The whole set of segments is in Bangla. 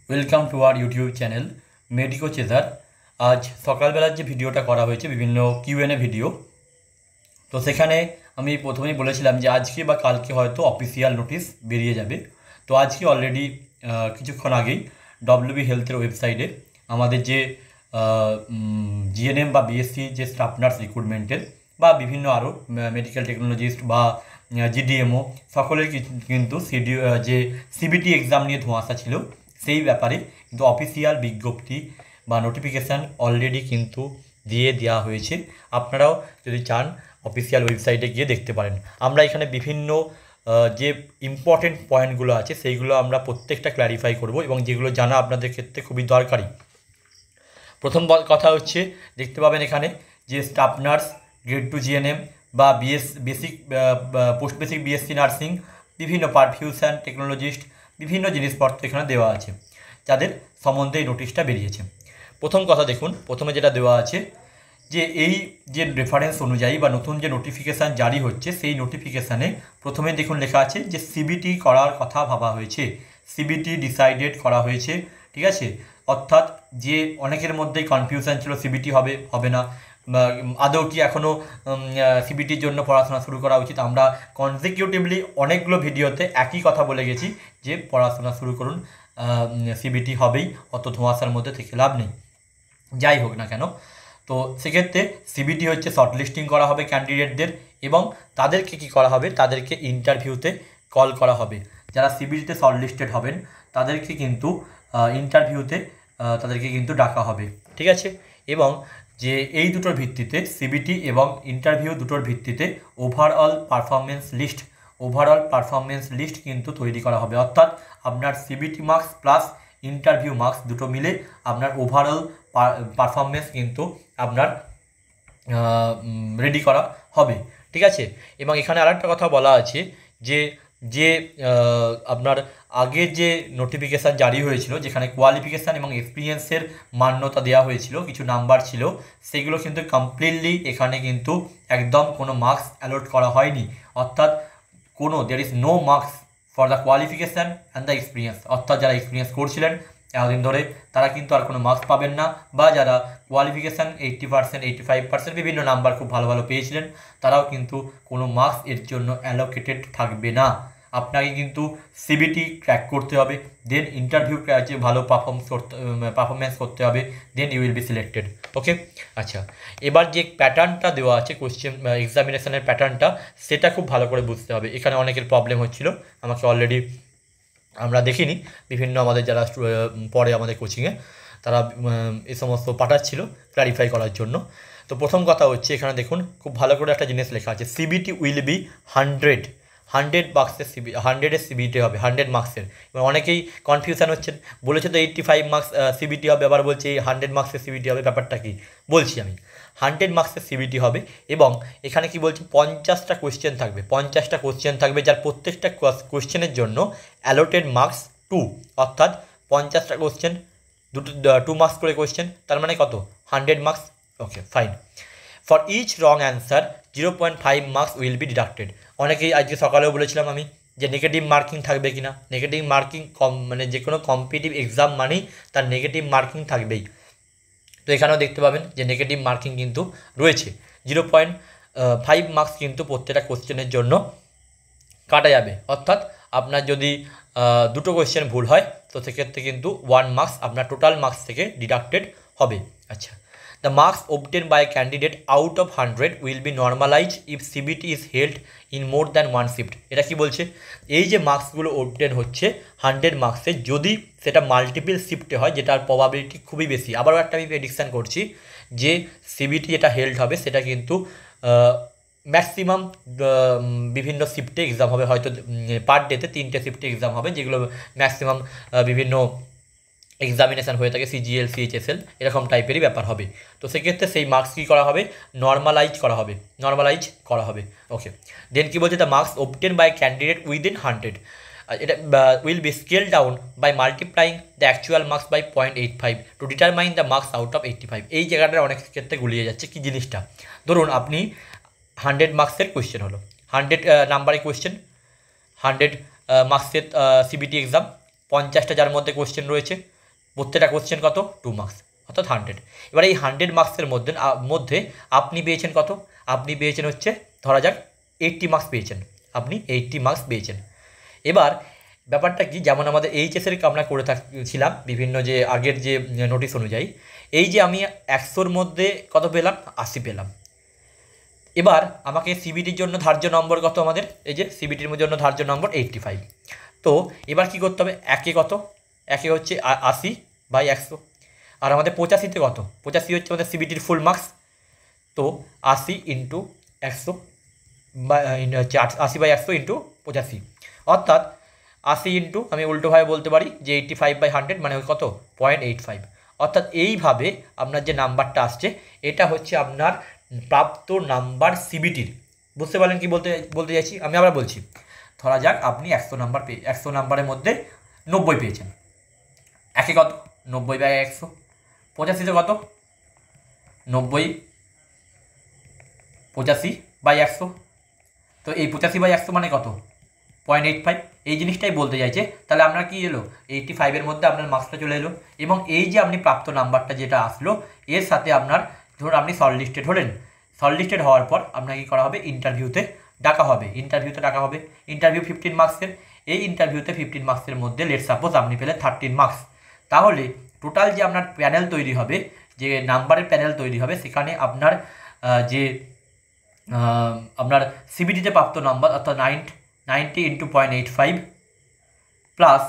Welcome to our YouTube channel medico chaser. আজ সকালবেলার যে ভিডিওটা করা হয়েছে বিভিন্ন কিউএনএ ভিডিও, তো সেখানে আমি প্রথমেই বলেছিলাম যে আজকে বা কালকে হয়তো অফিসিয়াল নোটিশ বেরিয়ে যাবে। তো আজকে অলরেডি কিছুক্ষণ আগেই ডব্লিউবি হেলথের ওয়েবসাইটে আমাদের যে জিএনএম বা বিএসসি যে স্টাফ নার্স রিক্রুটমেন্টের বা বিভিন্ন আরও মেডিকেল টেকনোলজিস্ট বা জিডিএমও সকলের কিন্তু যে সিবিটি এক্সাম নিয়ে ধোঁয়াশা ছিল, সেই ব্যাপারে কিন্তু অফিসিয়াল বিজ্ঞপ্তি বা নোটিফিকেশান অলরেডি কিন্তু দিয়ে দেওয়া হয়েছে। আপনারাও যদি চান অফিসিয়াল ওয়েবসাইটে গিয়ে দেখতে পারেন। আমরা এখানে বিভিন্ন যে ইম্পর্টেন্ট পয়েন্টগুলো আছে সেইগুলো আমরা প্রত্যেকটা ক্ল্যারিফাই করব এবং যেগুলো জানা আপনাদের ক্ষেত্রে খুবই দরকারি। প্রথম কথা হচ্ছে, দেখতে পাবেন এখানে যে স্টাফ নার্স গ্রেড 2 জিএনএম বা basic post basic BSc nursing, বিভিন্ন পারফিউশন টেকনোলজিস্ট, বিভিন্ন জিনিসপত্র এখানে দেওয়া আছে যাদের সম্বন্ধে এই নোটিশটা বেরিয়েছে। প্রথম কথা দেখুন, প্রথমে যেটা দেওয়া আছে যে এই যে রেফারেন্স অনুযায়ী বা নতুন যে নোটিফিকেশান জারি হচ্ছে, সেই নোটিফিকেশানে প্রথমে দেখুন লেখা আছে যে সিবিটি করার কথা ভাবা হয়েছে, সিবিটি ডিসাইডেড করা হয়েছে। ঠিক আছে, অর্থাৎ যে অনেকের মধ্যেই কনফিউশন ছিল সিবিটি হবে হবে না, আদৌ কি এখনও সিবিটির জন্য পড়াশোনা শুরু করা উচিত। আমরা কনজিকিউটিভলি অনেকগুলো ভিডিওতে একই কথা বলে গেছি যে পড়াশোনা শুরু করুন, সিবিটি হবেই, অত ধোঁয়াশার মধ্যে থেকে লাভ নেই। যাই হোক না কেন, তো সেক্ষেত্রে সিবিটি হচ্ছে শর্ট লিস্টিং করা হবে ক্যান্ডিডেটদের এবং তাদেরকে কি করা হবে, তাদেরকে ইন্টারভিউতে কল করা হবে। যারা সিবিটিতে শর্ট লিস্টেড হবেন তাদেরকে কিন্তু ইন্টারভিউতে তাদেরকে কিন্তু ডাকা হবে। ঠিক আছে, এবং যে এই দুটোর ভিত্তিতে সিবিটি এবং ইন্টারভিউ দুটোর ভিত্তিতে ওভারঅল পারফরমেন্স লিস্ট কিন্তু তৈরি করা হবে। অর্থাৎ আপনার CBT marks plus interview marks দুটো মিলে আপনার ওভারঅল পারফরমেন্স কিন্তু আপনার রেডি করা হবে। ঠিক আছে, এবং এখানে আরেকটা কথা বলা আছে যে যে আপনার আগে যে নোটিফিকেশান জারি হয়েছিল, যেখানে কোয়ালিফিকেশান এবং এক্সপিরিয়েন্সের মান্যতা দেওয়া হয়েছিল, কিছু নাম্বার ছিল, সেগুলো কিন্তু কমপ্লিটলি এখানে কিন্তু একদম কোনো মার্কস অ্যালট করা হয়নি। অর্থাৎ there is no marks for the qualification and the experience. অর্থাৎ যারা এক্সপিরিয়েন্স করছিলেন এতদিন ধরে তারা কিন্তু আর কোনো মার্কস পাবেন না, বা যারা কোয়ালিফিকেশান 80%, 85% বিভিন্ন নাম্বার খুব ভালো ভালো পেয়েছিলেন তারাও কিন্তু কোনো মার্কস এর জন্য অ্যালোকেটেড থাকবে না। আপনাকে কিন্তু সিবিটি ক্র্যাক করতে হবে, দেন ইন্টারভিউ যে ভালো পারফরমেন্স করতে হবে, then you will be selected. Okay, আচ্ছা, এবার যে প্যাটার্নটা দেওয়া আছে কোশ্চেন এক্সামিনেশনের প্যাটার্নটা, সেটা খুব ভালো করে বুঝতে হবে। এখানে অনেকের প্রবলেম হচ্ছিল, আমাকে অলরেডি আমরা দেখিনি, বিভিন্ন আমাদের যারা পড়ে আমাদের কোচিংয়ে তারা এই সমস্ত পাঠাচ্ছিল ক্লারিফাই করার জন্য। তো প্রথম কথা হচ্ছে, এখানে দেখুন খুব ভালো করে একটা জিনিস লেখা আছে, সিবিটি উইল বি 100 মার্কসের 100-এর সিবিটি হবে, 100 মার্কসের। এবং অনেকেই কনফিউশন হচ্ছেন, বলেছে তো 85 মার্কস সিবিটি হবে, আবার বলছে 100 মার্কসের সিবিটি হবে। ব্যাপারটা কি বলছি আমি, 100 মার্কসের সিবিটি হবে এবং এখানে কি বলছে 50টা কোয়েশ্চেন থাকবে, 50টা কোয়েশ্চেন থাকবে, যার প্রত্যেকটা কোয়েশ্চেনের জন্য অ্যালোটেড মার্কস 2, অর্থাৎ 50টা কোয়েশ্চেন 2 মার্কস করে কোয়েশ্চেন, তার মানে কত, 100 marks. Okay, fine. For each wrong answer 0.5 marks will be deducted. অনেকেই আজকে সকালেও বলেছিলাম আমি যে নেগেটিভ মার্কিং থাকবে কিনা। নেগেটিভ মার্কিং মানে যে কোনো কম্পিটিটিভ এক্সাম মানেই তার নেগেটিভ মার্কিং থাকবেই। তো এখানেও দেখতে পাবেন যে নেগেটিভ মার্কিং কিন্তু রয়েছে, 0.5 মার্কস কিন্তু প্রত্যেকটা কোশ্চেনের জন্য কাটা যাবে। অর্থাৎ আপনার যদি দুটো কোয়েশ্চেন ভুল হয় তো সেক্ষেত্রে কিন্তু 1 মার্কস আপনার টোটাল মার্কস থেকে ডিডাক্টেড হবে। আচ্ছা, the marks obtained by a candidate out of 100 will be normalized if CBT is held in more than one shift। এটা কি বলছে, এই যে মার্কসগুলো obtain হচ্ছে 100 মার্কসে, যদি সেটা মাল্টিপল শিফটে হয়, যেটার প্রবাবিলিটি খুবই বেশি। আবারও একটা আমি প্রেডিকশান করছি যে সিবিটি যেটা হেল্ড হবে সেটা কিন্তু ম্যাক্সিমাম বিভিন্ন শিফটে এক্সাম হবে, হয়তো পার ডেতে 3টে শিফটে এক্সাম হবে, যেগুলো ম্যাক্সিমাম বিভিন্ন এক্সামিনেশান হয়ে থাকে, সিজিএল, সিএইচএসএল এরকম টাইপেরই ব্যাপার হবে। তো সেক্ষেত্রে সেই মার্কস কী করা হবে, নর্মালাইজ করা হবে। ওকে, দেন কী বলছে, the marks obtained by candidate within 100, এটা will be scale down by multiplying the actual marks by 0.85 to determine the marks out of 85। এই জায়গাটা অনেক ক্ষেত্রে গুলিয়ে যাচ্ছে। কি জিনিসটা, ধরুন আপনি 100 মার্কসের কোয়েশ্চেন হলো, 100 নাম্বারের কোয়েশ্চেন, 100 মার্কসের সিবিটি এক্সাম, 50টা যার মধ্যে কোয়েশ্চেন রয়েছে, প্রত্যেকটা কোশ্চেন কত 2 মার্কস, অর্থাৎ 100। এবার এই 100 মার্কসের মধ্যে আপনি পেয়েছেন কত, আপনি পেয়েছেন হচ্ছে ধরা যাক 80 মার্কস পেয়েছেন, আপনি 80 মার্কস পেয়েছেন। এবার ব্যাপারটা কি, যেমন আমাদের এইচএসের আমরা করে থাকছিলাম বিভিন্ন যে আগের যে নোটিশ অনুযায়ী, এই যে আমি 100-র মধ্যে কত পেলাম, 80 পেলাম। এবার আমাকে সিবিটির জন্য ধার্য নম্বর কত, আমাদের এই যে সিবিটির জন্য ধার্য নম্বর 85। তো এবার কি করতে হবে, একে কত, একে হচ্ছে 80/100, আর আমাদের 85তে কত, 85 হচ্ছে আমাদের সিবিটির ফুল মার্কস। তো 80 ইন্টু 100 বা হচ্ছে 80/100 ইন্টু 85, অর্থাৎ 80 ইন্টু, আমি উল্টোভাবে বলতে পারি যে 85/100 মানে কত 0.85। অর্থাৎ এইভাবে আপনার যে নাম্বারটা আসছে এটা হচ্ছে আপনার প্রাপ্ত নাম্বার সিবিটির। বুঝতে পারলেন কি বলতে চাইছি, আমি আবার বলছি। ধরা যাক আপনি 100 নাম্বারের মধ্যে 90 পেয়েছেন, একে কত 90/100, 85তে কত 85/100। তো এই 85/100 মানে কত 0.85, এই জিনিসটাই বলতে চাইছে। তাহলে আপনার কি এলো 85-এর মধ্যে আপনার মার্কসটা চলে এলো, এবং এই যে আপনি প্রাপ্ত নাম্বারটা যেটা আসলো এর সাথে আপনার ধরুন আপনি শর্টলিস্টেড হলেন, শর্টলিস্টেড হওয়ার পর আপনাকে করা হবে ইন্টারভিউতে ডাকা হবে, ইন্টারভিউ 15 মার্কসের। এই ইন্টারভিউতে 15 মার্কসের মধ্যে লেট সাপোজ আপনি পেলেন 13 মার্কস, তাহলে টোটাল যে আপনার প্যানেল তৈরি হবে, যে নাম্বারের প্যানেল তৈরি হবে, সেখানে আপনার যে আপনার সিবিটিতে প্রাপ্ত নাম্বার অর্থাৎ 90 ইন্টু 0.85 প্লাস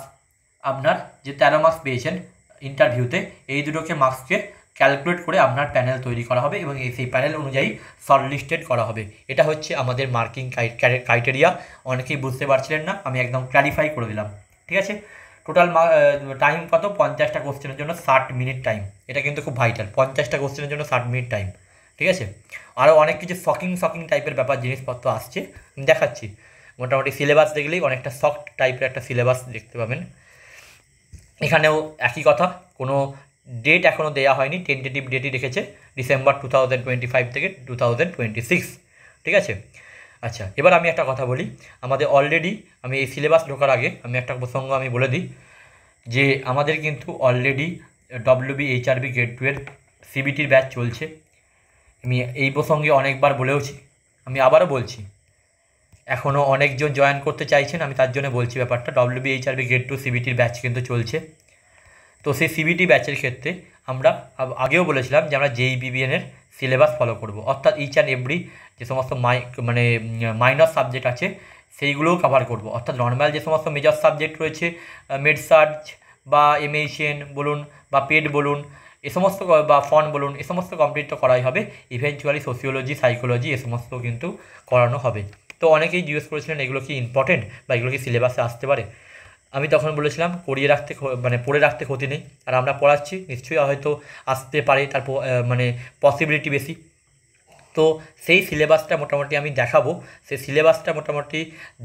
আপনার যে 13 মার্কস পেয়েছেন ইন্টারভিউতে, এই দুটোকে মার্কসকে ক্যালকুলেট করে আপনার প্যানেল তৈরি করা হবে এবং সেই প্যানেল অনুযায়ী শর্টলিস্টেড করা হবে। এটা হচ্ছে আমাদের মার্কিং ক্রাইটেরিয়া। অনেকেই বুঝতে পারছিলেন না, আমি একদম ক্ল্যারিফাই করে দিলাম, ঠিক আছে। টোটাল টাইম কত, 50টা কোশ্চেনের জন্য 60 মিনিট টাইম। এটা কিন্তু খুব ভাইটাল, 50টা কোশ্চেনের জন্য 60 মিনিট টাইম, ঠিক আছে। আরও অনেক কিছু শকিং টাইপের ব্যাপার জিনিসপত্র আসছে, আমি দেখাচ্ছি। মোটামুটি সিলেবাস দেখলেই অনেকটা সফট টাইপের একটা সিলেবাস দেখতে পাবেন। এখানেও একই কথা, কোনো ডেট এখনও দেওয়া হয়নি, টেন্টেটিভ ডেটই রেখেছে ডিসেম্বর 2025 থেকে 2026, ঠিক আছে। আচ্ছা, এবার আমি একটা কথা বলি, আমাদের অলরেডি আমি এই সিলেবাস ঢোকার আগে আমি একটা প্রসঙ্গ আমি বলে দিই যে আমাদের কিন্তু অলরেডি WBHRB গ্রেড 2 এর সিবিটির ব্যাচ চলছে। আমি এই প্রসঙ্গে অনেকবার বলেওছি, আমি আবারও বলছি, এখনও অনেকজন জয়েন করতে চাইছেন, আমি তার জন্য বলছি ব্যাপারটা। WBHRB গ্রেড 2 সিবিটির ব্যাচ কিন্তু চলছে। তো সেই সিবিটি ব্যাচের ক্ষেত্রে আমরা আগেও বলেছিলাম যে আমরা JEE-BBN-এর সিলেবাস ফলো করব, অর্থাৎ ইচ অ্যান্ড এভরি যে সমস্ত মাইনর সাবজেক্ট আছে সেইগুলোও কভার করব। অর্থাৎ নর্মাল যে সমস্ত মেজর সাবজেক্ট রয়েছে, মেড সার্চ বা MHN বলুন বা পেড বলুন, এ সমস্ত বা ফন বলুন, এ সমস্ত কমপ্লিট তো করাই হবে। ইভেনচুয়ালি সোশিওলজি, সাইকোলজি এ সমস্ত কিন্তু করানো হবে। তো অনেকেই জিজ্ঞেস করেছিলেন এগুলো কি ইম্পর্টেন্ট বা এগুলো কি সিলেবাসে আসতে পারে। আমি তখন বলেছিলাম পড়ে রাখতে ক্ষতি নেই, আর আমরা পড়াচ্ছি, নিশ্চয়ই হয়তো আসতে পারে, তারপর পসিবিলিটি বেশি। তো সেই সিলেবাসটা মোটামুটি আমি দেখাবো। সেই সিলেবাসটা মোটামুটি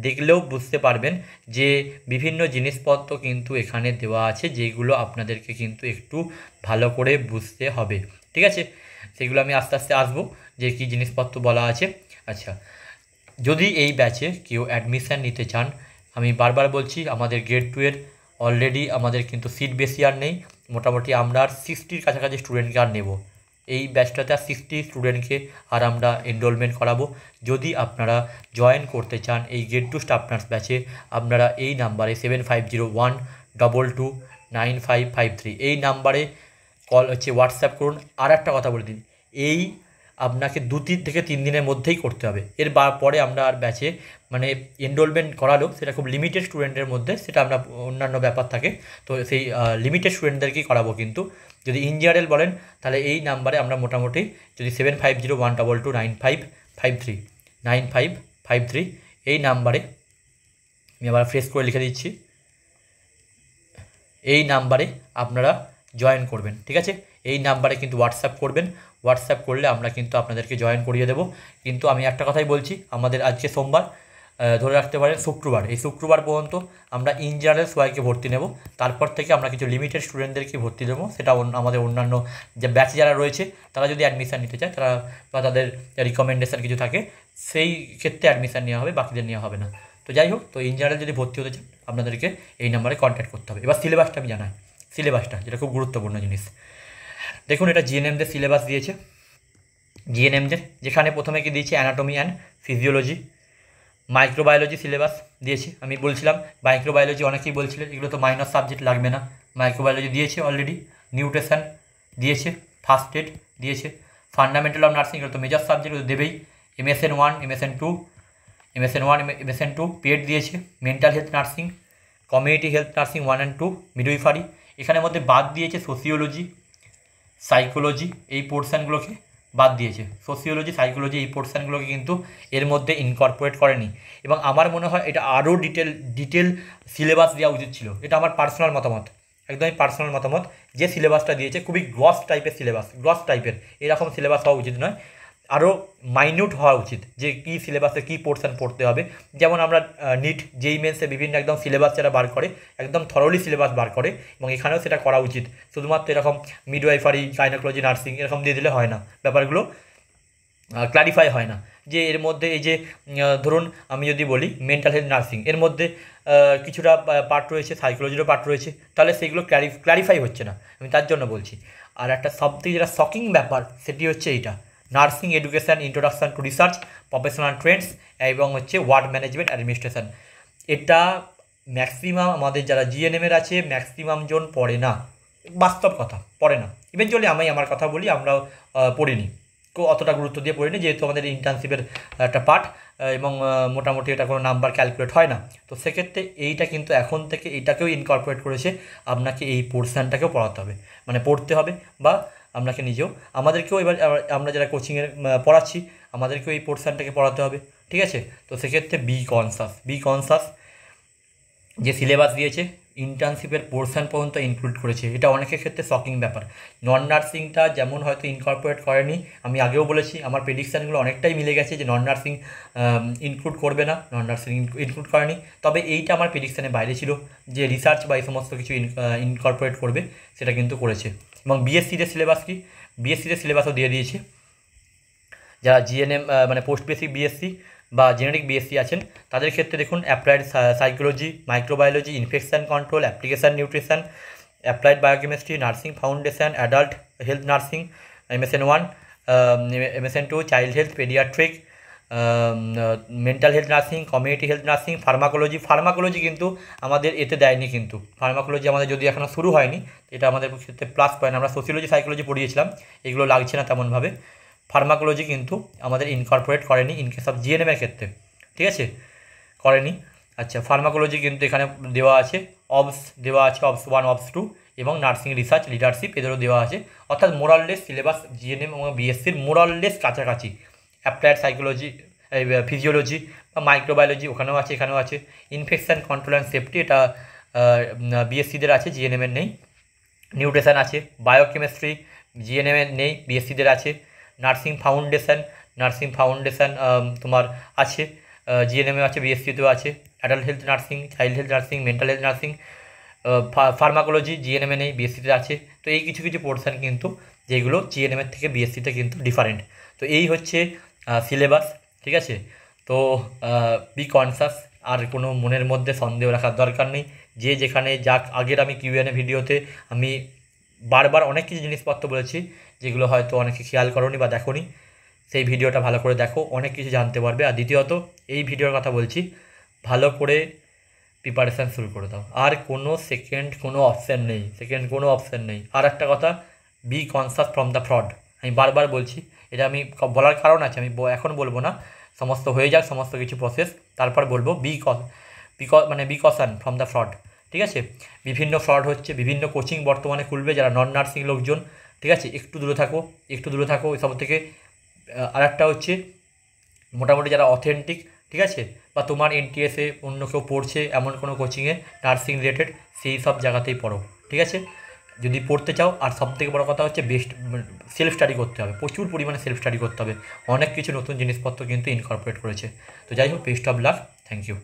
দেখলেও বুঝতে পারবেন যে বিভিন্ন জিনিসপত্র কিন্তু এখানে দেওয়া আছে, যেগুলো আপনাদেরকে কিন্তু একটু ভালো করে বুঝতে হবে, ঠিক আছে। সেগুলো আমি আস্তে আস্তে আসবো যে কী জিনিসপত্র বলা আছে। আচ্ছা, যদি এই ব্যাচে কেউ অ্যাডমিশান নিতে চান, আমি বারবার বলছি আমাদের গ্রেড 2 এর অলরেডি আমাদের কিন্তু সিট বেশি আর নেই, মোটামুটি আমরা আর 60-র কাছাকাছি স্টুডেন্টকে আর নেব। এই ব্যাচটাতে আর 60 স্টুডেন্টকে আর আমরা এনরোলমেন্ট করাবো। যদি আপনারা জয়েন করতে চান এই গ্রেড 2 স্টাফ নার্স ব্যাচে, আপনারা এই নাম্বারে 7501229553 এই নাম্বারে কল হোয়াটসঅ্যাপ করুন। আর একটা কথা বলে দিন, এই আপনাকে 2 থেকে 3 দিনের মধ্যেই করতে হবে। এর পরে আমরা আর ব্যাচে এনরোলমেন্ট করালেও সেটা খুব লিমিটেড স্টুডেন্টের মধ্যে, সেটা আমরা অন্যান্য ব্যাপার থাকে, তো সেই লিমিটেড স্টুডেন্টদেরকেই করাবো। কিন্তু যদি ইন জেনারেল বলেন তাহলে এই নাম্বারে আমরা মোটামুটি যদি 7501229553 এই নাম্বারে, আমি আবার ফ্রেশ করে লিখে দিচ্ছি, এই নাম্বারে আপনারা জয়েন করবেন, ঠিক আছে। এই নাম্বারে কিন্তু হোয়াটসঅ্যাপ করবেন, হোয়াটসঅ্যাপ করলে আমরা কিন্তু আপনাদেরকে জয়েন করিয়ে দেবো। কিন্তু আমি একটা কথাই বলছি, আমাদের আজকে সোমবার, ধরে রাখতে পারেন শুক্রবার, এই শুক্রবার পর্যন্ত আমরা ইন জেনারেল সবাইকে ভর্তি নেব। তারপর থেকে আমরা কিছু লিমিটেড স্টুডেন্টদেরকে ভর্তি দেবো, সেটা আমাদের অন্যান্য যে ব্যাচে যারা রয়েছে তারা যদি অ্যাডমিশান নিতে চায়, তারা বা তাদের রিকমেন্ডেশান কিছু থাকে, সেই ক্ষেত্রে অ্যাডমিশান নেওয়া হবে, বাকিদের নেওয়া হবে না। তো যাই হোক, তো ইন জেনারেল যদি ভর্তি হতে চান আপনাদেরকে এই নাম্বারে কন্ট্যাক্ট করতে হবে। এবার সিলেবাসটা আমি জানাই, সিলেবাসটা, যেটা খুব গুরুত্বপূর্ণ জিনিস। দেখুন এটা জিএনএমদের সিলেবাস দিয়েছে, জিএনএমদের, যেখানে প্রথমে কি দিয়েছে anatomy and physiology, microbiology syllabus দিয়েছি। আমি বলছিলাম মাইক্রোবায়োলজি অনেকেই বলছিলেন এগুলো তো মাইনর সাবজেক্ট লাগবে না, মাইক্রোবায়োলজি দিয়েছে অলরেডি, নিউট্রিশন দিয়েছে, ফার্স্ট এড দিয়েছে, ফান্ডামেন্টাল অফ নার্সিং এগুলো তো মেজর সাবজেক্ট দেবেই, MSN 1 MSN 2 পেড দিয়েছে, mental health nursing, community health nursing 1 and 2, midwifery. এখানের মধ্যে বাদ দিয়েছে সোসিওলজি, সাইকোলজি, এই পোর্শানগুলোকে বাদ দিয়েছে, সোসিওলজি, সাইকোলজি এই পোর্শানগুলোকে কিন্তু এর মধ্যে ইনকর্পোরেট করেনি। এবং আমার মনে হয় এটা আরও ডিটেল সিলেবাস দেওয়া উচিত ছিল। এটা আমার পার্সোনাল মতামত, একদমই পার্সোনাল মতামত। যে সিলেবাসটা দিয়েছে খুবই গ্রস টাইপের সিলেবাস, গ্রস টাইপের, এরকম সিলেবাস হওয়া উচিত নয়, আরও মাইনিউট হওয়া উচিত যে কী সিলেবাসে কী পোর্শন পড়তে হবে। যেমন আমরা নিট, জেই মেন্সে বিভিন্ন একদম সিলেবাস যারা বার করে, একদম থরলি সিলেবাস বার করে, এবং এখানেও সেটা করা উচিত। শুধুমাত্র এরকম মিডওয়াইফারি, গাইনোকোলজি, নার্সিং এরকম দিয়ে দিলে হয় না, ব্যাপারগুলো ক্লারিফাই হয় না। যে এর মধ্যে এই যে ধরুন আমি যদি বলি মেন্টাল হেলথ নার্সিং, এর মধ্যে কিছুটা পার্ট রয়েছে, সাইকোলজিরও পার্ট রয়েছে, তাহলে সেইগুলো ক্লারিফাই হচ্ছে না, আমি তার জন্য বলছি। আর একটা সবথেকে যেটা শকিং ব্যাপার সেটি হচ্ছে এইটা, nursing education introduction to research, professional Trends এবং হচ্ছে ওয়ার্ড ম্যানেজমেন্ট অ্যাডমিনিস্ট্রেশন। এটা ম্যাক্সিমাম আমাদের যারা জিএনএমের আছে ম্যাক্সিমাম জন পড়ে না, বাস্তব কথা, পড়ে না। ইভেনচুয়ালি আমি আমার কথা বলি, আমরাও পড়িনি, অতটা গুরুত্ব দিয়ে পড়িনি, যেহেতু আমাদের ইন্টার্নশিপের একটা পার্ট, এবং মোটামুটি এটা কোনো নাম্বার ক্যালকুলেট হয় না। তো সেক্ষেত্রে এইটা কিন্তু এখন থেকে এটাকেও ইনকর্পোরেট করেছে, আপনাকে এই পোর্শনটাকেও পড়াতে হবে, মানে পড়তে হবে, বা আপনাকে নিজেও, আমাদেরকেও এবার আমরা যারা কোচিংয়ের পড়াচ্ছি আমাদেরকেও এই পোর্শনটাকে পড়াতে হবে, ঠিক আছে। তো সেক্ষেত্রে বি কনসাস যে সিলেবাস দিয়েছে ইন্টার্নশিপের পোর্শন পর্যন্ত ইনক্লুড করেছে, এটা অনেকের ক্ষেত্রে শকিং ব্যাপার। নন নার্সিংটা যেমন হয়তো ইনকর্পোরেট করেনি, আমি আগেও বলেছি আমার প্রেডিকশানগুলো অনেকটাই মিলে গেছে যে নন নার্সিং ইনক্লুড করবে না, নন নার্সিং ইনক্লুড করেনি। তবে এইটা আমার প্রেডিকশানের বাইরে ছিল, যে রিসার্চ বা এই সমস্ত কিছু ইনকর্পোরেট করবে, সেটা কিন্তু করেছে। এবং বিএসসিতে সিলেবাস কি, বিএসসিতে সিলেবাসও দিয়ে দিয়েছে। যারা জিএনএম মানে পোস্ট বেসিক বিএসসি বা জেনেরিক বিএসসি আছেন তাদের ক্ষেত্রে দেখুন applied psychology, microbiology, infection control, application nutrition, applied biochemistry, nursing foundation, adult health nursing, MSN 1, MSN 2, child health, paediatric, mental health nursing, community health nursing, pharmacology কিন্তু আমাদের এতে দেয়নি, কিন্তু ফার্মাকোলজি আমাদের যদি এখনও শুরু হয়নি, এটা আমাদের ক্ষেত্রে প্লাস পয়েন্ট। আমরা সোসিওলজি, সাইকোলজি পড়িয়েছিলাম, এগুলো লাগছে না তেমনভাবে। ফার্মাকোলজি কিন্তু আমাদের ইনকর্পোরেট করেনি ইন কেস অফ জিএনএমের ক্ষেত্রে, ঠিক আছে, করেনি। আচ্ছা, ফার্মাকোলজি কিন্তু এখানে দেওয়া আছে, অবস দেওয়া আছে, অবস 1, অবস 2, এবং নার্সিং রিসার্চ, লিডারশিপ এদেরও দেওয়া আছে। অর্থাৎ মোরাললেস সিলেবাস জিএনএম এবং বিএসসির মোরাললেস কাছাকাছি। অ্যাপ্লাইড সাইকোলজি, ফিজিওলজি বা মাইক্রোবায়োলজি ওখানেও আছে, এখানেও আছে। ইনফেকশান কন্ট্রোল অ্যান্ড সেফটি এটা বিএসসিদের আছে, জিএনএমের নেই। নিউট্রিশন আছে, বায়োকেমিস্ট্রি জিএনএমের নেই, বিএসসিদের আছে। নার্সিং ফাউন্ডেশন তোমার আছে, জিএনএমে আছে, বিএসসিতেও আছে। Adult health nursing, child health nursing, mental health nursing, pharmacology জিএনএমে নেই, বিএসসিতে আছে। তো এই কিছু কিছু পোর্শন কিন্তু যেগুলো জিএনএমের থেকে বিএসসিতে কিন্তু ডিফারেন্ট। তো এই হচ্ছে সিলেবাস, ঠিক আছে। তো বি কনসাস, আর কোনো মনের মধ্যে সন্দেহ রাখার দরকার নেই। যে যেখানে যাক, আগের আমি কিউএনএ ভিডিওতে আমি বারবার অনেক কিছু জিনিসপত্র বলেছি যেগুলো হয়তো অনেকে খেয়াল করোনি বা দেখোনি, সেই ভিডিওটা ভালো করে দেখো, অনেক কিছু জানতে পারবে। আর দ্বিতীয়ত এই ভিডিওর কথা বলছি, ভালো করে প্রিপারেশান শুরু করে দাও, আর কোনো অপশান নেই। আর একটা কথা, B conscious from the fraud, আমি বারবার বলছি, এটা আমি বলার কারণ আছে, আমি এখন বলবো না, সমস্ত হয়ে যাক, সমস্ত কিছু প্রসেস, তারপর বলবো বি কসান ফ্রম দ্য ফ্রড, ঠিক আছে। বিভিন্ন ফ্রড হচ্ছে, বিভিন্ন কোচিং বর্তমানে খুলবে যারা নন নার্সিং লোকজন, ঠিক আছে, একটু দূরে থাকো এসব থেকে। আর একটা হচ্ছে মোটামুটি যারা অথেন্টিক, ঠিক আছে, বা তোমার এনটিএসে অন্য কেউ পড়ছে এমন কোনো কোচিংয়ে নার্সিং রিলেটেড, সেই সব জায়গাতেই পড়ো, ঠিক আছে, যদি পড়তে চাও। আর সবথেকে বড় কথা হচ্ছে সেলফ স্টাডি করতে হবে, প্রচুর পরিমাণে সেলফ স্টাডি করতে হবে, অনেক কিছু নতুন জিনিসপত্র কিন্তু ইনকর্পোরেট করেছে। তো যাই হোক, best of luck, thank you.